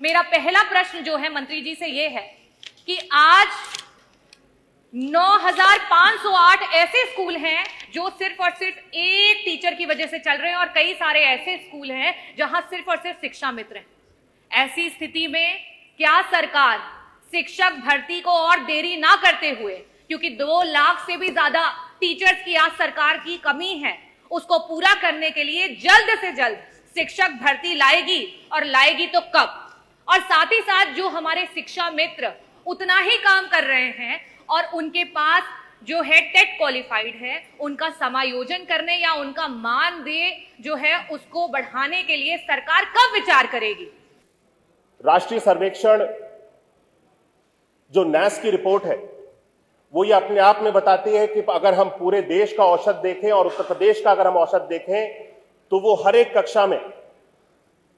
मेरा पहला प्रश्न जो है मंत्री जी से ये है कि आज 9,508 ऐसे स्कूल हैं जो सिर्फ और सिर्फ एक टीचर की वजह से चल रहे हैं और कई सारे ऐसे स्कूल हैं जहां सिर्फ और सिर्फ शिक्षा मित्र हैं। ऐसी स्थिति में क्या सरकार शिक्षक भर्ती को और देरी ना करते हुए, क्योंकि 2 लाख से भी ज्यादा टीचर्स की आज सरकार की कमी है, उसको पूरा करने के लिए जल्द से जल्द शिक्षक भर्ती लाएगी और लाएगी तो कब? और साथ ही साथ जो हमारे शिक्षा मित्र उतना ही काम कर रहे हैं और उनके पास जो है टेट क्वालिफाइड है, उनका समायोजन करने या उनका मानदेय जो है उसको बढ़ाने के लिए सरकार कब विचार करेगी? राष्ट्रीय सर्वेक्षण जो नैस की रिपोर्ट है वो ये अपने आप में बताती है कि अगर हम पूरे देश का औसत देखें और उत्तर प्रदेश का अगर हम औसत देखें तो वो हर एक कक्षा में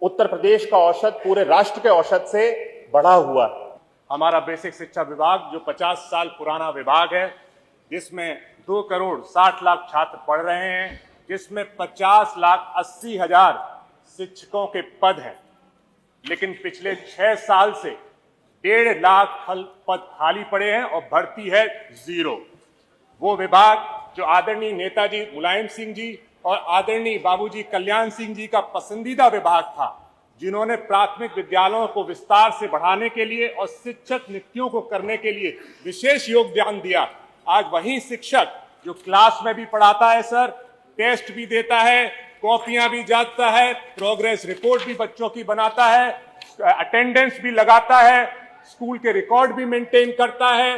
उत्तर प्रदेश का औसत पूरे राष्ट्र के औसत से बढ़ा हुआ है। हमारा बेसिक शिक्षा विभाग जो 50 साल पुराना विभाग है, जिसमें 2 करोड़ 60 लाख छात्र पढ़ रहे हैं, जिसमें 50,80,000 शिक्षकों के पद हैं, लेकिन पिछले 6 साल से 1.5 लाख पद खाली पड़े हैं और भर्ती है 0। वो विभाग जो आदरणीय नेताजी मुलायम सिंह जी और आदरणीय बाबूजी कल्याण सिंह जी का पसंदीदा विभाग था, जिन्होंने प्राथमिक विद्यालयों को विस्तार से बढ़ाने के लिए और शिक्षक नियुक्तियों को करने के लिए विशेष योगदान दिया। आज वही शिक्षक जो क्लास में भी पढ़ाता है सर, टेस्ट भी देता है, कॉपियां भी जांचता है, प्रोग्रेस रिपोर्ट भी बच्चों की बनाता है, अटेंडेंस भी लगाता है, स्कूल के रिकॉर्ड भी मेंटेन करता है,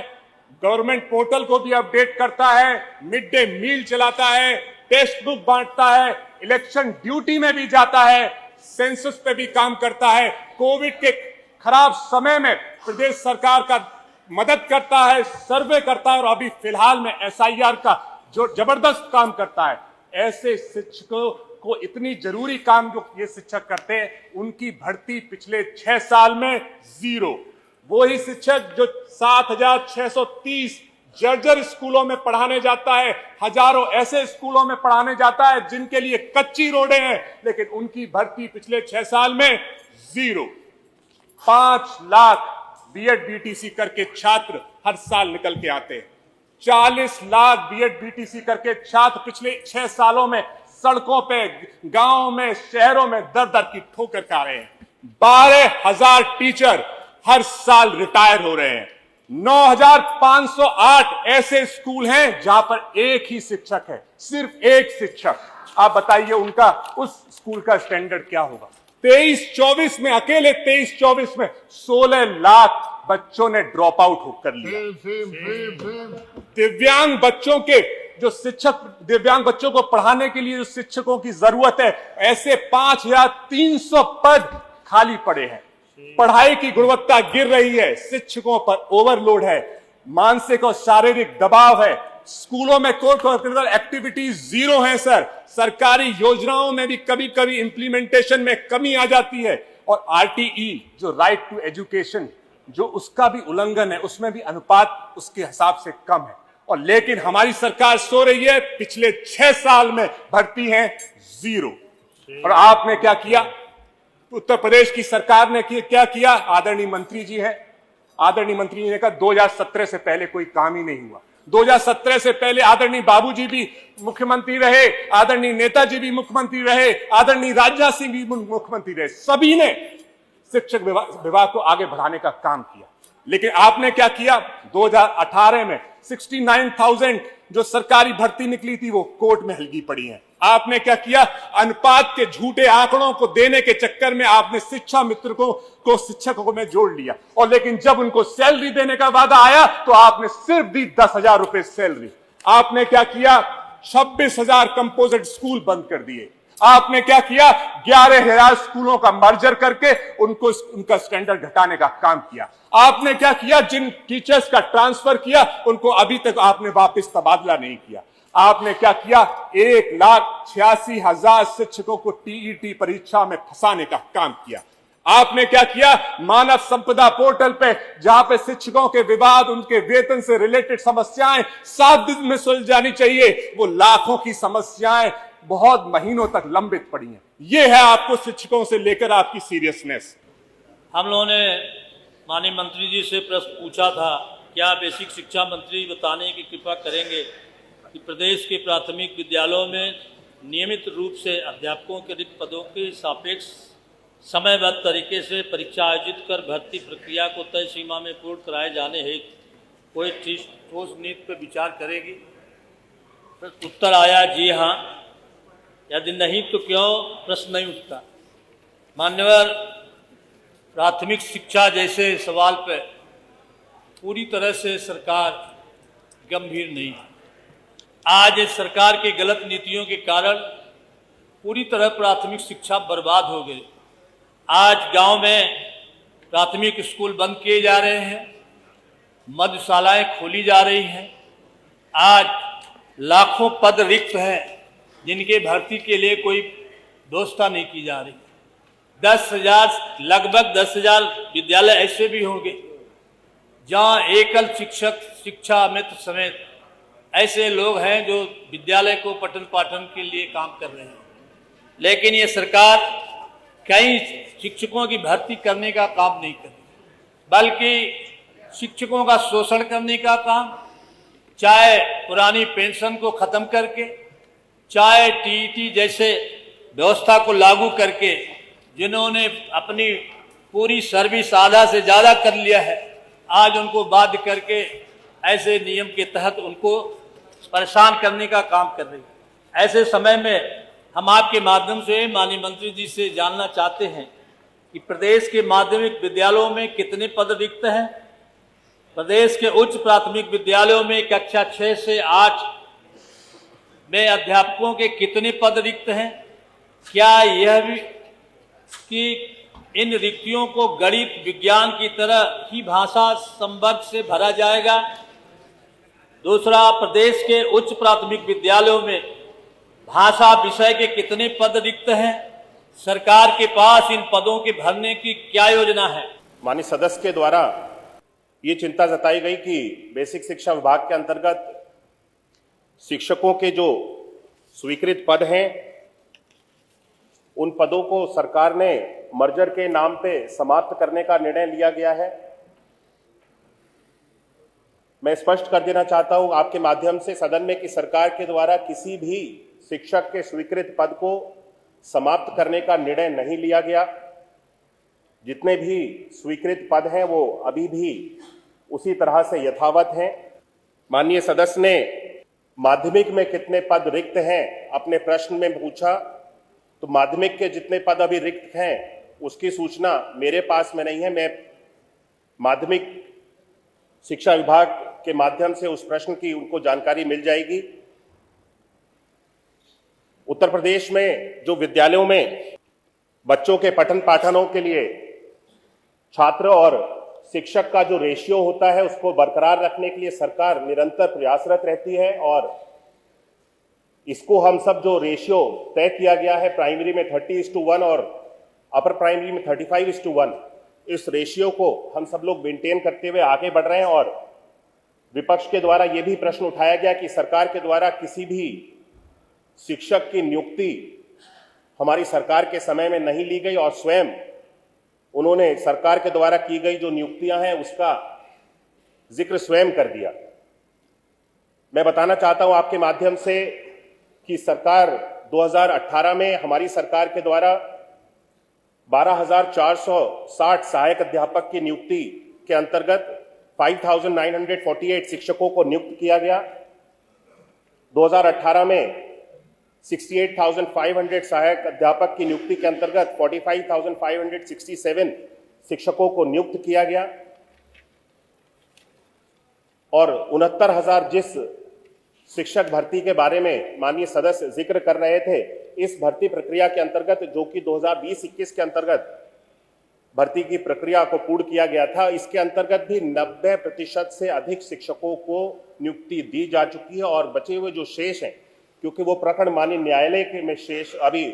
गवर्नमेंट पोर्टल को भी अपडेट करता है, मिड डे मील चलाता है, टेक्स्ट बुक बांटता है, इलेक्शन ड्यूटी में भी जाता है, सेंसस पे भी काम करता है, कोविड के खराब समय में प्रदेश सरकार का मदद करता है, सर्वे करता है और अभी फिलहाल में SIR का जो जबरदस्त काम करता है। ऐसे शिक्षकों को इतनी जरूरी काम जो ये शिक्षक करते हैं, उनकी भर्ती पिछले 6 साल में 0। वो ही शिक्षक जो 7,630 जर्जर स्कूलों में पढ़ाने जाता है, हजारों ऐसे स्कूलों में पढ़ाने जाता है जिनके लिए कच्ची रोडें हैं, लेकिन उनकी भर्ती पिछले 6 साल में 0। 5 लाख BEd BTC करके छात्र हर साल निकल के आते हैं। 40 लाख BEd BTC करके छात्र पिछले 6 सालों में सड़कों पे, गांवों में, शहरों में दर दर की ठोकर खा रहे हैं। 12,000 टीचर हर साल रिटायर हो रहे हैं। 9,508 ऐसे स्कूल हैं जहां पर एक ही शिक्षक है, सिर्फ एक शिक्षक। आप बताइए उनका उस स्कूल का स्टैंडर्ड क्या होगा? 23-24 में, अकेले 23-24 में 16 लाख बच्चों ने ड्रॉप आउट कर लिया। दिव्यांग बच्चों के जो शिक्षक, दिव्यांग बच्चों को पढ़ाने के लिए जो शिक्षकों की जरूरत है, ऐसे 5,300 पद खाली पड़े हैं। पढ़ाई की गुणवत्ता गिर रही है, शिक्षकों पर ओवरलोड है, मानसिक और शारीरिक दबाव है, स्कूलों में को करिकुलर एक्टिविटीज 0 है सर। सरकारी योजनाओं में भी कभी कभी इंप्लीमेंटेशन में कमी आ जाती है और RTE जो राइट टू एजुकेशन, जो उसका भी उल्लंघन है, उसमें भी अनुपात उसके हिसाब से कम है। और लेकिन हमारी सरकार सो रही है, पिछले 6 साल में भर्ती है 0। और आपने क्या किया? उत्तर प्रदेश की सरकार ने क्या किया? आदरणीय मंत्री जी है, आदरणीय मंत्री जी ने कहा 2017 से पहले कोई काम ही नहीं हुआ। 2017 से पहले आदरणीय बाबूजी भी मुख्यमंत्री रहे, आदरणीय नेताजी भी मुख्यमंत्री रहे, आदरणीय राजनाथ सिंह भी मुख्यमंत्री रहे, सभी ने शिक्षक विभाग को आगे बढ़ाने का काम किया। लेकिन आपने क्या किया? 2018 में 69,000 जो सरकारी भर्ती निकली थी वो कोर्ट में हलगी पड़ी है। आपने क्या किया? अनुपात के झूठे आंकड़ों को देने के चक्कर में आपने शिक्षा मित्र को शिक्षकों में जोड़ लिया, और लेकिन जब उनको सैलरी देने का वादा आया तो आपने सिर्फ दी 10,000 रुपए सैलरी। आपने क्या किया? 26,000 कंपोजिट स्कूल बंद कर दिए। आपने क्या किया? 11,000 स्कूलों का मर्जर करके उनका स्टैंडर्ड घटाने का काम किया। आपने क्या किया? जिन टीचर्स का ट्रांसफर किया उनको अभी तक आपने वापस तबादला नहीं किया। आपने क्या किया? 1,86,000 शिक्षकों को TET परीक्षा में फंसाने का काम किया। आपने क्या किया? मानव संपदा पोर्टल पे, जहां पे शिक्षकों के विवाद, उनके वेतन से रिलेटेड समस्याएं 7 दिन में सुलझ जानी चाहिए, वो लाखों की समस्याएं बहुत महीनों तक लंबित पड़ी हैं। ये है आपको शिक्षकों से लेकर आपकी सीरियसनेस। हम लोगों ने माननीय मंत्री जी से प्रश्न पूछा था, क्या बेसिक शिक्षा मंत्री बताने की कृपा करेंगे कि प्रदेश के प्राथमिक विद्यालयों में नियमित रूप से अध्यापकों के रिक्त पदों के सापेक्ष समयबद्ध तरीके से परीक्षा आयोजित कर भर्ती प्रक्रिया को तय सीमा में पूर्ण कराए जाने हेतु कोई ठोस नीति पर विचार करेगी? तो उत्तर आया जी हाँ। यदि नहीं तो क्यों प्रश्न नहीं उठता। मान्यवर, प्राथमिक शिक्षा जैसे सवाल पर पूरी तरह से सरकार गंभीर नहीं है। आज इस सरकार के गलत नीतियों के कारण पूरी तरह प्राथमिक शिक्षा बर्बाद हो गई। आज गांव में प्राथमिक स्कूल बंद किए जा रहे हैं, मध्यशालाएं खोली जा रही हैं। आज लाखों पद रिक्त हैं जिनके भर्ती के लिए कोई व्यवस्था नहीं की जा रही। 10,000 लगभग 10,000 विद्यालय ऐसे भी होंगे जहां एकल शिक्षक शिक्षा मित्र समेत ऐसे लोग हैं जो विद्यालय को पठन पाठन के लिए काम कर रहे हैं, लेकिन ये सरकार कई शिक्षकों की भर्ती करने का काम नहीं कर रही, बल्कि शिक्षकों का शोषण करने का काम, चाहे पुरानी पेंशन को खत्म करके, चाहे टीईटी जैसे व्यवस्था को लागू करके, जिन्होंने अपनी पूरी सर्विस आधा से ज़्यादा कर लिया है, आज उनको बाध्य करके ऐसे नियम के तहत उनको परेशान करने का काम कर रही है। ऐसे समय में हम आपके माध्यम से माननीय मंत्री जी से जानना चाहते हैं कि प्रदेश के माध्यमिक विद्यालयों में कितने पद रिक्त हैं? प्रदेश के उच्च प्राथमिक विद्यालयों में कक्षा 6 से 8 में अध्यापकों के कितने पद रिक्त हैं? क्या यह भी कि इन रिक्तियों को गणित विज्ञान की तरह ही भाषा संवर्ग से भरा जाएगा? दूसरा, प्रदेश के उच्च प्राथमिक विद्यालयों में भाषा विषय के कितने पद रिक्त हैं? सरकार के पास इन पदों के भरने की क्या योजना है? माननीय सदस्य के द्वारा ये चिंता जताई गई कि बेसिक शिक्षा विभाग के अंतर्गत शिक्षकों के जो स्वीकृत पद हैं, उन पदों को सरकार ने मर्जर के नाम पे समाप्त करने का निर्णय लिया गया है। मैं स्पष्ट कर देना चाहता हूं आपके माध्यम से सदन में कि सरकार के द्वारा किसी भी शिक्षक के स्वीकृत पद को समाप्त करने का निर्णय नहीं लिया गया। जितने भी स्वीकृत पद हैं वो अभी भी उसी तरह से यथावत हैं। माननीय सदस्य ने माध्यमिक में कितने पद रिक्त हैं अपने प्रश्न में पूछा, तो माध्यमिक के जितने पद अभी रिक्त हैं उसकी सूचना मेरे पास में नहीं है। मैं माध्यमिक शिक्षा विभाग के माध्यम से उस प्रश्न की उनको जानकारी मिल जाएगी। उत्तर प्रदेश में जो विद्यालयों में बच्चों के पठन पाठनों के लिए छात्र और शिक्षक का जो रेशियो होता है उसको बरकरार रखने के लिए सरकार निरंतर प्रयासरत रहती है, और इसको हम सब जो रेशियो तय किया गया है प्राइमरी में 30:1 और अपर प्राइमरी में 35:1, इस रेशियो को हम सब लोग मेंटेन करते हुए आगे बढ़ रहे हैं। और विपक्ष के द्वारा यह भी प्रश्न उठाया गया कि सरकार के द्वारा किसी भी शिक्षक की नियुक्ति हमारी सरकार के समय में नहीं ली गई, और स्वयं उन्होंने सरकार के द्वारा की गई जो नियुक्तियां हैं उसका जिक्र स्वयं कर दिया। मैं बताना चाहता हूं आपके माध्यम से कि सरकार 2018 में हमारी सरकार के द्वारा 12,460 सहायक अध्यापक की नियुक्ति के अंतर्गत 5,948 शिक्षकों को नियुक्त किया गया। 2018 में 68,500 सहायक अध्यापक की नियुक्ति के अंतर्गत 45,567 शिक्षकों को नियुक्त किया गया, और 69,000 जिस शिक्षक भर्ती के बारे में माननीय सदस्य जिक्र कर रहे थे, इस भर्ती प्रक्रिया के अंतर्गत जो कि 2020-21 के अंतर्गत भर्ती की प्रक्रिया को पूर्ण किया गया था, इसके अंतर्गत भी 90% से अधिक शिक्षकों को नियुक्ति दी जा चुकी है। और बचे हुए जो शेष हैं, क्योंकि वो प्रकरण माननीय न्यायालय के में शेष अभी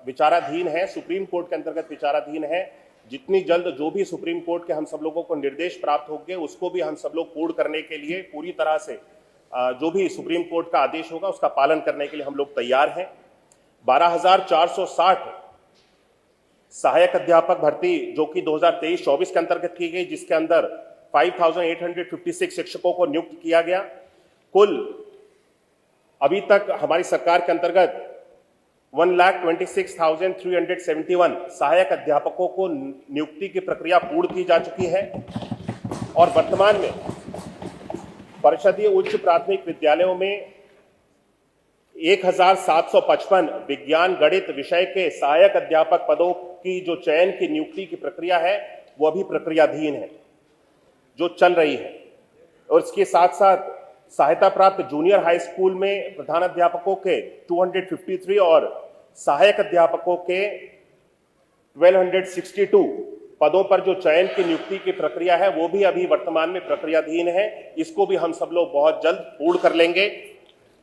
विचाराधीन है, सुप्रीम कोर्ट के अंतर्गत विचाराधीन है, जितनी जल्द जो भी सुप्रीम कोर्ट के हम सब लोगों को निर्देश प्राप्त होंगे उसको भी हम सब लोग पूर्ण करने के लिए पूरी तरह से जो भी सुप्रीम कोर्ट का आदेश होगा उसका पालन करने के लिए हम लोग तैयार हैं। 12,460 सहायक अध्यापक भर्ती जो कि 2023-24 के अंतर्गत की गई, जिसके अंदर 5,856 शिक्षकों को नियुक्त किया गया। कुल अभी तक हमारी सरकार के अंतर्गत 1,26,371 सहायक अध्यापकों को नियुक्ति की प्रक्रिया पूर्ण की जा चुकी है और वर्तमान में परिषदीय उच्च प्राथमिक विद्यालयों में 1,755 विज्ञान गणित विषय के सहायक अध्यापक पदों की जो चयन की नियुक्ति की प्रक्रिया है वो अभी प्रक्रियाधीन है, जो चल रही है। और इसके साथ साथ सहायता प्राप्त जूनियर हाई स्कूल में प्रधानाध्यापकों के 253 और सहायक अध्यापकों के 1262 पदों पर जो चयन की नियुक्ति की प्रक्रिया है वो भी अभी वर्तमान में प्रक्रियाधीन है। इसको भी हम सब लोग बहुत जल्द पूर्ण कर लेंगे।